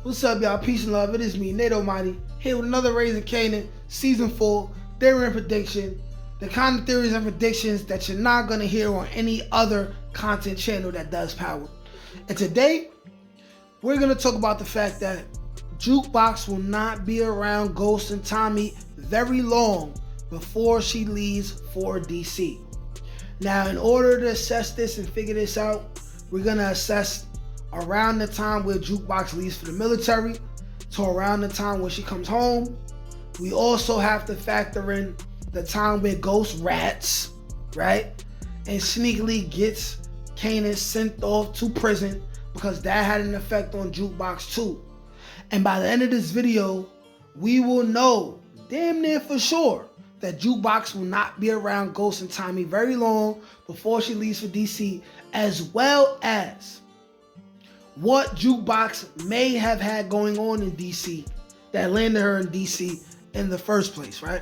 What's up, y'all? Peace and love. It is me, Nate Almighty, here with another Raising Kanan, Season 4, Theory and Prediction. The kind of theories and predictions that you're not going to hear on any other content channel that does power. And today, we're going to talk about the fact that Jukebox will not be around Ghost and Tommy very long before she leaves for DC. Now, in order to assess this and figure this out, we're going to assess around the time where Jukebox leaves for the military to around the time when she comes home. We also have to factor in the time where Ghost rats, right? And sneakily gets Kanan sent off to prison because that had an effect on Jukebox too. And by the end of this video, we will know damn near for sure that Jukebox will not be around Ghost and Tommy very long before she leaves for DC, as well as what Jukebox may have had going on in DC that landed her in DC in the first place, right?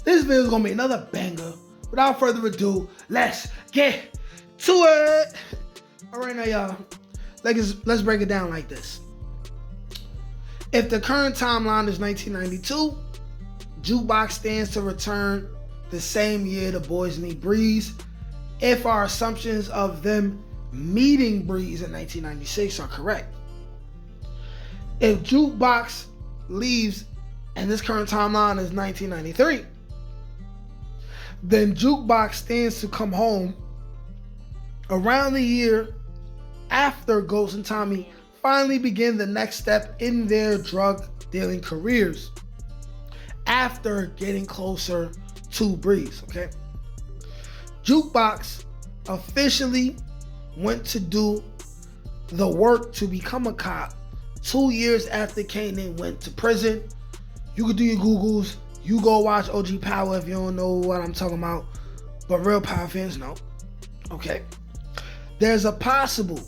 This video is gonna be another banger. Without further ado, let's get to it. All right, now y'all, let's break it down like this. If the current timeline is 1992, Jukebox stands to return the same year the boys meet Breeze. If our assumptions of them meeting Breeze in 1996 are correct. If Jukebox leaves and this current timeline is 1993, then Jukebox stands to come home around the year after Ghost and Tommy finally begin the next step in their drug dealing careers after getting closer to Breeze, okay? Jukebox officially went to do the work to become a cop 2 years after Kanan went to prison. You could do your Googles. You go watch OG Power if you don't know what I'm talking about. But real Power fans know. Okay. There's a possible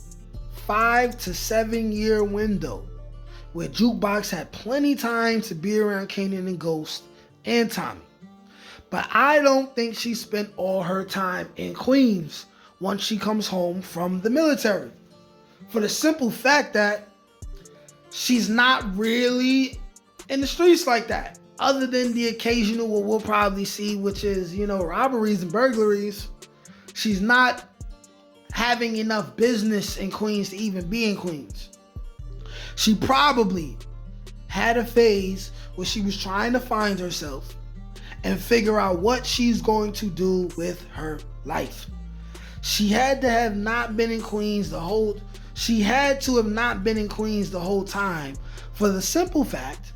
5 to 7 year window where Jukebox had plenty time to be around Kanan and Ghost and Tommy. But I don't think she spent all her time in Queens once she comes home from the military. For the simple fact that she's not really in the streets like that. Other than the occasional what we'll probably see, which is, robberies and burglaries. She's not having enough business in Queens to even be in Queens. She probably had a phase where she was trying to find herself and figure out what she's going to do with her life. She had to have not been in Queens the whole time for the simple fact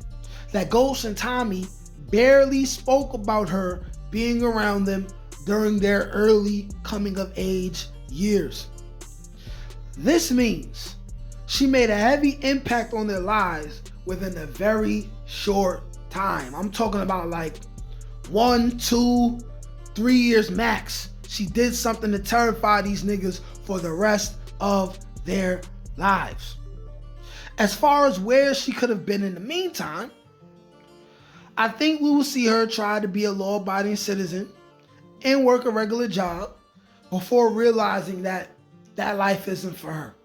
that Ghost and Tommy barely spoke about her being around them during their early coming of age years. This means she made a heavy impact on their lives within a very short time. I'm talking about like 1, 2, 3 years max. She did something to terrify these niggas for the rest of their lives. As far as where she could have been in the meantime, I think we will see her try to be a law-abiding citizen and work a regular job before realizing that that life isn't for her.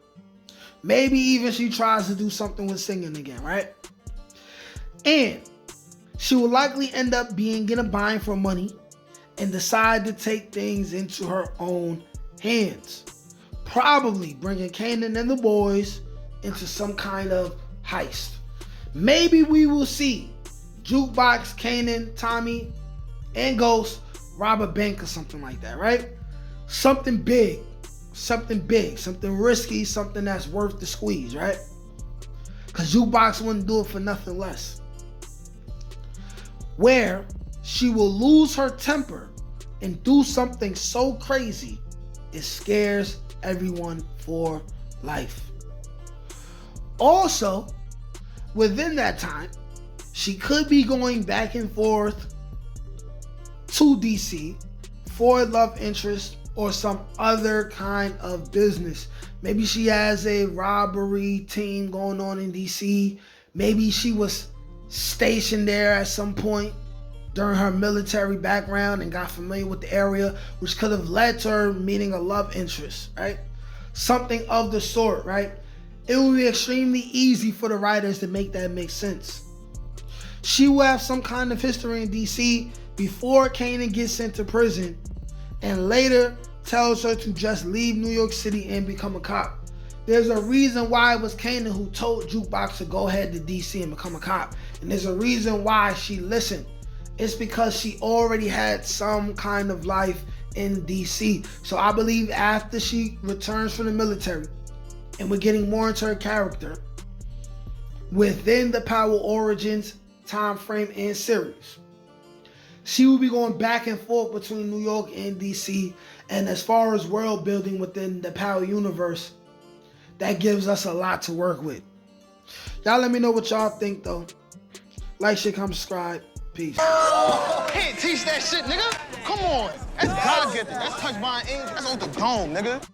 Maybe even she tries to do something with singing again, right? And she will likely end up being in a bind for money and decide to take things into her own hands. Probably bringing Kanan and the boys into some kind of heist. Maybe we will see Jukebox, Kanan, Tommy, and Ghost rob a bank or something like that, right? Something big, something risky, something that's worth the squeeze, right? Because Jukebox wouldn't do it for nothing less. Where she will lose her temper and do something so crazy it scares everyone for life. Also, within that time, she could be going back and forth to DC for a love interest or some other kind of business. Maybe she has a robbery team going on in DC. Maybe she was stationed there at some point during her military background and got familiar with the area, which could have led to her meeting a love interest, right? Something of the sort, right? it will be extremely easy for the writers to make that make sense. She will have some kind of history in DC before Kanan gets sent to prison, and later tells her to just leave New York City and become a cop. There's a reason why it was Kanan who told Jukebox to go ahead to DC and become a cop. And there's a reason why she listened. It's because she already had some kind of life in DC. So I believe after she returns from the military, and we're getting more into her character, within the Power Origins time frame and series, she will be going back and forth between New York and DC. And as far as world building within the Power universe, that gives us a lot to work with. Y'all let me know what y'all think though. Like, share, comment, subscribe. Peace. Can't teach that shit, nigga. Come on. That's God-gifted. That's touched by an angel. That's on the dome, nigga.